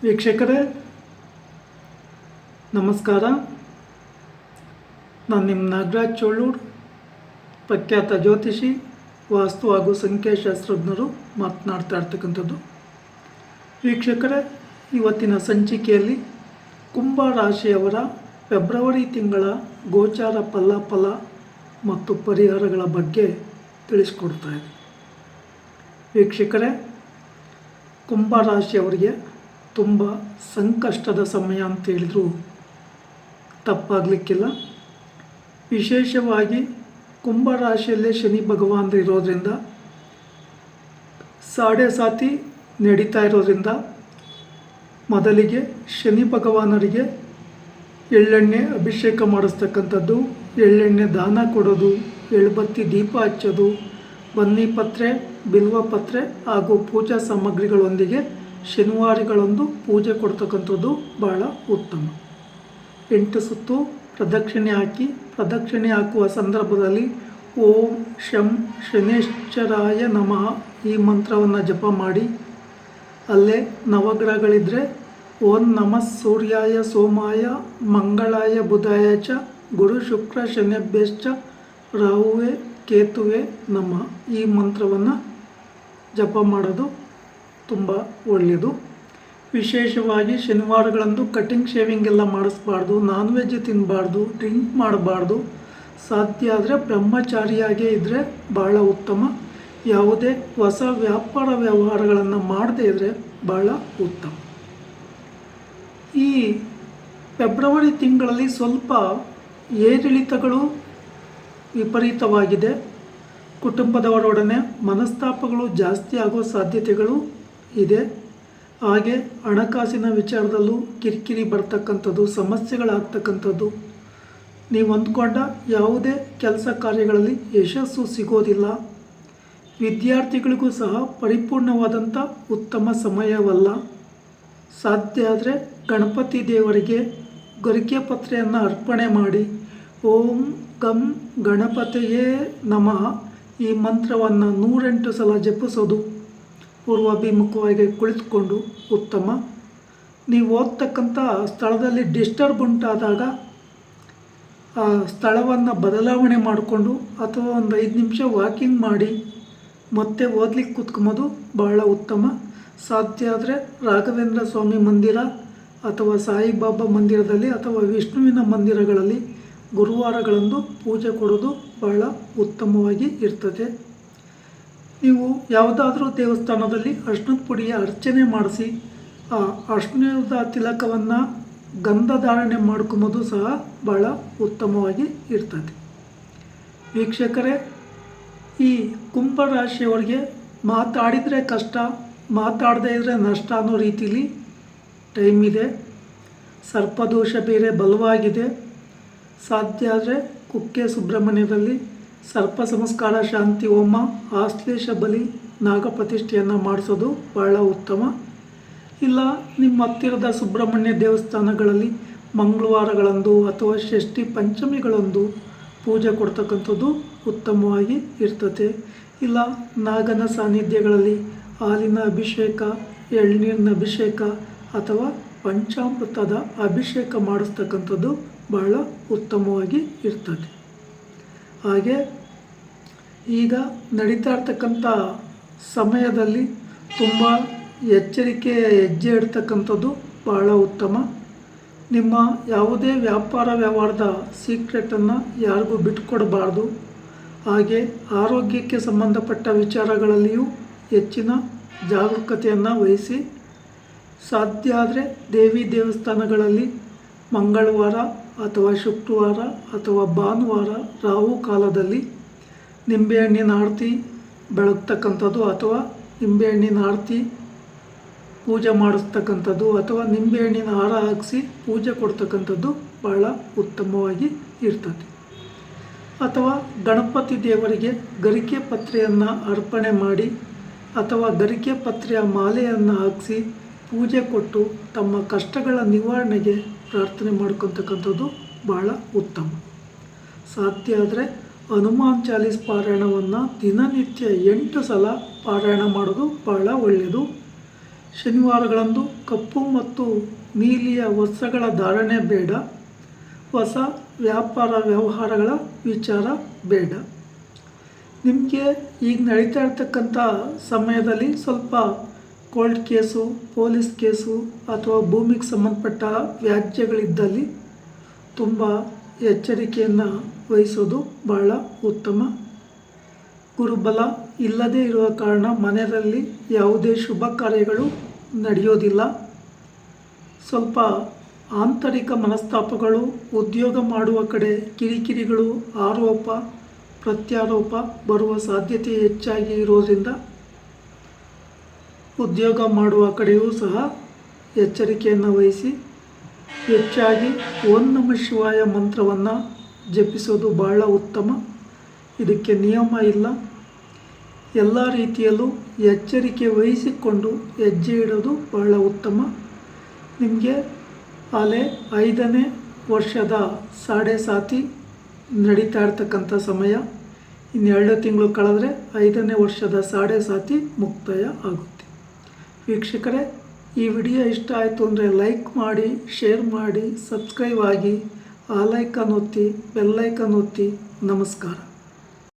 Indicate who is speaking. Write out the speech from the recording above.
Speaker 1: ವೀಕ್ಷಕರೇ ನಮಸ್ಕಾರ. ನಾನು ನಿಮ್ಮ ನಾಗರಾಜ್ ಚೋಳೂರು, ಪ್ರಖ್ಯಾತ ಜ್ಯೋತಿಷಿ, ವಾಸ್ತು ಹಾಗೂ ಸಂಖ್ಯಾಶಾಸ್ತ್ರಜ್ಞರು ಮಾತನಾಡ್ತಾ ಇರ್ತಕ್ಕಂಥದ್ದು. ವೀಕ್ಷಕರೇ, ಇವತ್ತಿನ ಸಂಚಿಕೆಯಲ್ಲಿ ಕುಂಭ ರಾಶಿಯವರ ಫೆಬ್ರವರಿ ತಿಂಗಳ ಗೋಚಾರ ಫಲಾಫಲ ಮತ್ತು ಪರಿಹಾರಗಳ ಬಗ್ಗೆ ತಿಳಿಸ್ಕೊಡ್ತಾ ಇದೆ. ವೀಕ್ಷಕರೇ, ಕುಂಭ ರಾಶಿಯವರಿಗೆ ತುಂಬ ಸಂಕಷ್ಟದ ಸಮಯ ಅಂತ ಹೇಳಿದ್ರು ತಪ್ಪಾಗಲಿಕ್ಕಿಲ್ಲ. ವಿಶೇಷವಾಗಿ ಕುಂಭ ರಾಶಿಯಲ್ಲೇ ಶನಿ ಭಗವಾನ್ ಇರೋದ್ರಿಂದ ಸಾಡೆ ಸಾತಿ ನಡೀತಾ ಇರೋದ್ರಿಂದ ಮೊದಲಿಗೆ ಶನಿ ಭಗವಾನರಿಗೆ ಎಳ್ಳೆಣ್ಣೆ ಅಭಿಷೇಕ ಮಾಡಿಸ್ತಕ್ಕಂಥದ್ದು, ಎಳ್ಳೆಣ್ಣೆ ದಾನ ಕೊಡೋದು, ಎಳ್ಬತ್ತಿ ದೀಪ ಹಚ್ಚೋದು, ಬನ್ನಿ ಪತ್ರೆ, ಬಿಲ್ವ ಪತ್ರೆ ಹಾಗೂ ಪೂಜಾ ಸಾಮಗ್ರಿಗಳೊಂದಿಗೆ ಶನಿವಾರಗಳಂದು ಪೂಜೆ ಕೊಡ್ತಕ್ಕಂಥದ್ದು ಬಹಳ ಉತ್ತಮ. 8 ಸುತ್ತು ಪ್ರದಕ್ಷಿಣೆ ಹಾಕುವ ಸಂದರ್ಭದಲ್ಲಿ ಓಂ ಶಂ ಶನೇಶ್ವರಾಯ ನಮಃ ಈ ಮಂತ್ರವನ್ನು ಜಪ ಮಾಡಿ. ಅಲ್ಲೇ ನವಗ್ರಹಗಳಿದ್ದರೆ ಓಂ ನಮಃ ಸೂರ್ಯಾಯ ಸೋಮಾಯ ಮಂಗಳಾಯ ಬುಧಾಯ ಚ ಗುರು ಶುಕ್ರ ಶನಿಭ್ಯಶ್ಚ ರಾಹುವೇ ಕೇತುವೆ ನಮಃ ಈ ಮಂತ್ರವನ್ನು ಜಪ ಮಾಡೋದು ತುಂಬ ಒಳ್ಳೆಯದು. ವಿಶೇಷವಾಗಿ ಶನಿವಾರಗಳಂದು ಕಟಿಂಗ್ ಶೇವಿಂಗ್ ಎಲ್ಲ ಮಾಡಿಸ್ಬಾರ್ದು, ನಾನ್ ವೆಜ್ ತಿನ್ನಬಾರ್ದು, ಡ್ರಿಂಕ್ ಮಾಡಬಾರ್ದು. ಸಾಧ್ಯ ಆದರೆ ಬ್ರಹ್ಮಚಾರಿಯಾಗೇ ಇದ್ದರೆ ಭಾಳ ಉತ್ತಮ. ಯಾವುದೇ ಹೊಸ ವ್ಯಾಪಾರ ವ್ಯವಹಾರಗಳನ್ನು ಮಾಡದೇ ಇದ್ದರೆ ಭಾಳ ಉತ್ತಮ. ಈ ಫೆಬ್ರವರಿ ತಿಂಗಳಲ್ಲಿ ಸ್ವಲ್ಪ ಏರಿಳಿತಗಳು ವಿಪರೀತವಾಗಿದೆ. ಕುಟುಂಬದವರೊಡನೆ ಮನಸ್ತಾಪಗಳು ಜಾಸ್ತಿ ಆಗೋ ಸಾಧ್ಯತೆಗಳು ಇದೆ. ಹಾಗೆ ಹಣಕಾಸಿನ ವಿಚಾರದಲ್ಲೂ ಕಿರಿಕಿರಿ ಬರ್ತಕ್ಕಂಥದ್ದು, ಸಮಸ್ಯೆಗಳಾಗ್ತಕ್ಕಂಥದ್ದು. ನೀವು ಅಂದ್ಕೊಂಡ ಯಾವುದೇ ಕೆಲಸ ಕಾರ್ಯಗಳಲ್ಲಿ ಯಶಸ್ಸು ಸಿಗೋದಿಲ್ಲ. ವಿದ್ಯಾರ್ಥಿಗಳಿಗೂ ಸಹ ಪರಿಪೂರ್ಣವಾದಂಥ ಉತ್ತಮ ಸಮಯವಲ್ಲ. ಸಾಧ್ಯ ಆದರೆ ಗಣಪತಿ ದೇವರಿಗೆ ಗರಿಕೆ ಪತ್ರೆಯನ್ನು ಅರ್ಪಣೆ ಮಾಡಿ ಓಂ ಗಂ ಗಣಪತಿಯೇ ನಮಃ ಈ ಮಂತ್ರವನ್ನು 108 ಸಲ ಜಪಿಸೋದು ಪೂರ್ವಾಭಿಮುಖವಾಗಿ ಕುಳಿತುಕೊಂಡು ಉತ್ತಮ. ನೀವು ಓದ್ತಕ್ಕಂಥ ಸ್ಥಳದಲ್ಲಿ ಡಿಸ್ಟರ್ಬ್ ಉಂಟಾದಾಗ ಆ ಸ್ಥಳವನ್ನು ಬದಲಾವಣೆ ಮಾಡಿಕೊಂಡು ಅಥವಾ ಒಂದು 5 ನಿಮಿಷ ವಾಕಿಂಗ್ ಮಾಡಿ ಮತ್ತೆ ಓದಲಿಕ್ಕೆ ಕೂತ್ಕೊಂಬೋದು ಬಹಳ ಉತ್ತಮ. ಸಾಧ್ಯ ಆದರೆ ರಾಘವೇಂದ್ರ ಸ್ವಾಮಿ ಮಂದಿರ ಅಥವಾ ಸಾಯಿಬಾಬಾ ಮಂದಿರದಲ್ಲಿ ಅಥವಾ ವಿಷ್ಣುವಿನ ಮಂದಿರಗಳಲ್ಲಿ ಗುರುವಾರಗಳಂದು ಪೂಜೆ ಕೊಡೋದು ಬಹಳ ಉತ್ತಮವಾಗಿ ಇರ್ತದೆ. ನೀವು ಯಾವುದಾದ್ರೂ ದೇವಸ್ಥಾನದಲ್ಲಿ ಅರ್ಶಿಣದ ಪುಡಿಯ ಅರ್ಚನೆ ಮಾಡಿಸಿ ಆ ಅರ್ಶಿಣದ ತಿಲಕವನ್ನು ಗಂಧಧಾರಣೆ ಮಾಡ್ಕೊಂಬೋದು ಸಹ ಬಹಳ ಉತ್ತಮವಾಗಿ ಇರ್ತದೆ. ವೀಕ್ಷಕರೇ, ಈ ಕುಂಭ ರಾಶಿಯವರಿಗೆ ಮಾತಾಡಿದರೆ ಕಷ್ಟ, ಮಾತಾಡದೇ ಇದ್ದರೆ ನಷ್ಟ ಅನ್ನೋ ರೀತಿಲಿ ಟೈಮ್ ಇದೆ. ಸರ್ಪದೋಷ ಬೇರೆ ಬಲವಾಗಿದೆ. ಸಾಧ್ಯ ಆದರೆ ಕುಕ್ಕೆ ಸುಬ್ರಹ್ಮಣ್ಯದಲ್ಲಿ ಸರ್ಪ ಸಂಸ್ಕಾರ ಶಾಂತಿ ಹೋಮ, ಆಶ್ಲೇಷ ಬಲಿ, ನಾಗಪ್ರತಿಷ್ಠೆಯನ್ನು ಮಾಡಿಸೋದು ಬಹಳ ಉತ್ತಮ. ಇಲ್ಲ ನಿಮ್ಮ ಹತ್ತಿರದ ಸುಬ್ರಹ್ಮಣ್ಯ ದೇವಸ್ಥಾನಗಳಲ್ಲಿ ಮಂಗಳವಾರಗಳಂದು ಅಥವಾ ಷಷ್ಠಿ ಪಂಚಮಿಗಳಂದು ಪೂಜೆ ಕೊಡ್ತಕ್ಕಂಥದ್ದು ಉತ್ತಮವಾಗಿ ಇರ್ತದೆ. ಇಲ್ಲ ನಾಗನ ಸಾನ್ನಿಧ್ಯಗಳಲ್ಲಿ ಹಾಲಿನ ಅಭಿಷೇಕ, ಎಳ್ನೀರಿನ ಅಭಿಷೇಕ ಅಥವಾ ಪಂಚಾಮೃತದ ಅಭಿಷೇಕ ಮಾಡಿಸ್ತಕ್ಕಂಥದ್ದು ಬಹಳ ಉತ್ತಮವಾಗಿ ಇರ್ತದೆ. ಹಾಗೆ ಈಗ ನಡೀತಾ ಇರ್ತಕ್ಕಂಥ ಸಮಯದಲ್ಲಿ ತುಂಬ ಎಚ್ಚರಿಕೆ ಹೆಜ್ಜೆ ಇಡ್ತಕ್ಕಂಥದ್ದು ಬಹಳ ಉತ್ತಮ. ನಿಮ್ಮ ಯಾವುದೇ ವ್ಯಾಪಾರ ವ್ಯವಹಾರದ ಸೀಕ್ರೆಟನ್ನು ಯಾರಿಗೂ ಬಿಟ್ಟುಕೊಡಬಾರ್ದು. ಹಾಗೆ ಆರೋಗ್ಯಕ್ಕೆ ಸಂಬಂಧಪಟ್ಟ ವಿಚಾರಗಳಲ್ಲಿಯೂ ಹೆಚ್ಚಿನ ಜಾಗರೂಕತೆಯನ್ನು ವಹಿಸಿ. ಸಾಧ್ಯ ಆದರೆ ದೇವಿ ದೇವಸ್ಥಾನಗಳಲ್ಲಿ ಮಂಗಳವಾರ ಅಥವಾ ಶುಕ್ರವಾರ ಅಥವಾ ಭಾನುವಾರ ರಾಹು ಕಾಲದಲ್ಲಿ ನಿಂಬೆಹಣ್ಣಿನ ಆರತಿ ಬೆಳಗ್ತಕ್ಕಂಥದ್ದು ಅಥವಾ ನಿಂಬೆಹಣ್ಣಿನ ಆರತಿ ಪೂಜೆ ಮಾಡಿಸ್ತಕ್ಕಂಥದ್ದು ಅಥವಾ ನಿಂಬೆಹಣ್ಣಿನ ಹಾರ ಹಾಕಿಸಿ ಪೂಜೆ ಕೊಡ್ತಕ್ಕಂಥದ್ದು ಬಹಳ ಉತ್ತಮವಾಗಿ ಇರ್ತದೆ. ಅಥವಾ ಗಣಪತಿ ದೇವರಿಗೆ ಗರಿಕೆ ಪತ್ರೆಯನ್ನು ಅರ್ಪಣೆ ಮಾಡಿ ಅಥವಾ ಗರಿಕೆ ಪತ್ರೆಯ ಮಾಲೆಯನ್ನು ಹಾಕಿಸಿ ಪೂಜೆ ಕೊಟ್ಟು ತಮ್ಮ ಕಷ್ಟಗಳ ನಿವಾರಣೆಗೆ ಪ್ರಾರ್ಥನೆ ಮಾಡ್ಕೊತಕ್ಕಂಥದ್ದು ಬಹಳ ಉತ್ತಮ. ಸಾಧ್ಯ ಆದರೆ ಹನುಮಾನ್ ಚಾಲೀಸ್ ಪಾರಾಯಣವನ್ನು ದಿನನಿತ್ಯ 8 ಸಲ ಪಾರಾಯಣ ಮಾಡೋದು ಬಹಳ ಒಳ್ಳೆಯದು. ಶನಿವಾರಗಳಂದು ಕಪ್ಪು ಮತ್ತು ನೀಲಿಯ ವಸ್ತ್ರಗಳ ಧಾರಣೆ ಬೇಡ. ಹೊಸ ವ್ಯಾಪಾರ ವ್ಯವಹಾರಗಳ ವಿಚಾರ ಬೇಡ. ನಿಮಗೆ ಈಗ ನಡೀತಾ ಇರ್ತಕ್ಕಂಥ ಸಮಯದಲ್ಲಿ ಸ್ವಲ್ಪ ಕೋರ್ಟ್ ಕೇಸು, ಪೊಲೀಸ್ ಕೇಸು ಅಥವಾ ಭೂಮಿಗೆ ಸಂಬಂಧಪಟ್ಟ ವ್ಯಾಜ್ಯಗಳಿದ್ದಲ್ಲಿ ತುಂಬ ಎಚ್ಚರಿಕೆಯನ್ನು ವಹಿಸೋದು ಬಹಳ ಉತ್ತಮ. ಗುರುಬಲ ಇಲ್ಲದೇ ಇರುವ ಕಾರಣ ಮನೆಯಲ್ಲಿ ಯಾವುದೇ ಶುಭ ಕಾರ್ಯಗಳು ನಡೆಯೋದಿಲ್ಲ. ಸ್ವಲ್ಪ ಆಂತರಿಕ ಮನಸ್ತಾಪಗಳು, ಉದ್ಯೋಗ ಮಾಡುವ ಕಡೆ ಕಿರಿಕಿರಿಗಳು, ಆರೋಪ ಪ್ರತ್ಯಾರೋಪ ಬರುವ ಸಾಧ್ಯತೆ ಹೆಚ್ಚಾಗಿ ಇರೋದ್ರಿಂದ ಉದ್ಯೋಗ ಮಾಡುವ ಕಡೆಯೂ ಸಹ ಎಚ್ಚರಿಕೆಯನ್ನು ವಹಿಸಿ ಹೆಚ್ಚಾಗಿ ಓಂ ನಮಃ ಶಿವಾಯ ಮಂತ್ರವನ್ನು ಜಪಿಸೋದು ಬಹಳ ಉತ್ತಮ. ಇದಕ್ಕೆ ನಿಯಮ ಇಲ್ಲ. ಎಲ್ಲ ರೀತಿಯಲ್ಲೂ ಎಚ್ಚರಿಕೆ ವಹಿಸಿಕೊಂಡು ಹೆಜ್ಜೆ ಇಡೋದು ಬಹಳ ಉತ್ತಮ. ನಿಮಗೆ ಅಲೆ 5ನೇ ವರ್ಷದ ಸಾಡೆ ಸಾತಿ ನಡೀತಾ ಇರ್ತಕ್ಕಂಥ ಸಮಯ. ಇನ್ನು 2 ತಿಂಗಳು ಕಳೆದ್ರೆ 5ನೇ ವರ್ಷದ ಸಾಡೆ ಸಾತಿ ಮುಕ್ತಾಯ ಆಗುತ್ತೆ. ವೀಕ್ಷಕರೇ, ಈ ವಿಡಿಯೋ ಇಷ್ಟ ಆಯಿತು ಅಂದರೆ ಲೈಕ್ ಮಾಡಿ, ಶೇರ್ ಮಾಡಿ, ಸಬ್ಸ್ಕ್ರೈಬ್ ಆಗಿ, ಆಲ್ ಐಕಾನ್ ಒತ್ತಿ, ಬೆಲ್ ಐಕಾನ್ ಒತ್ತಿ. ನಮಸ್ಕಾರ.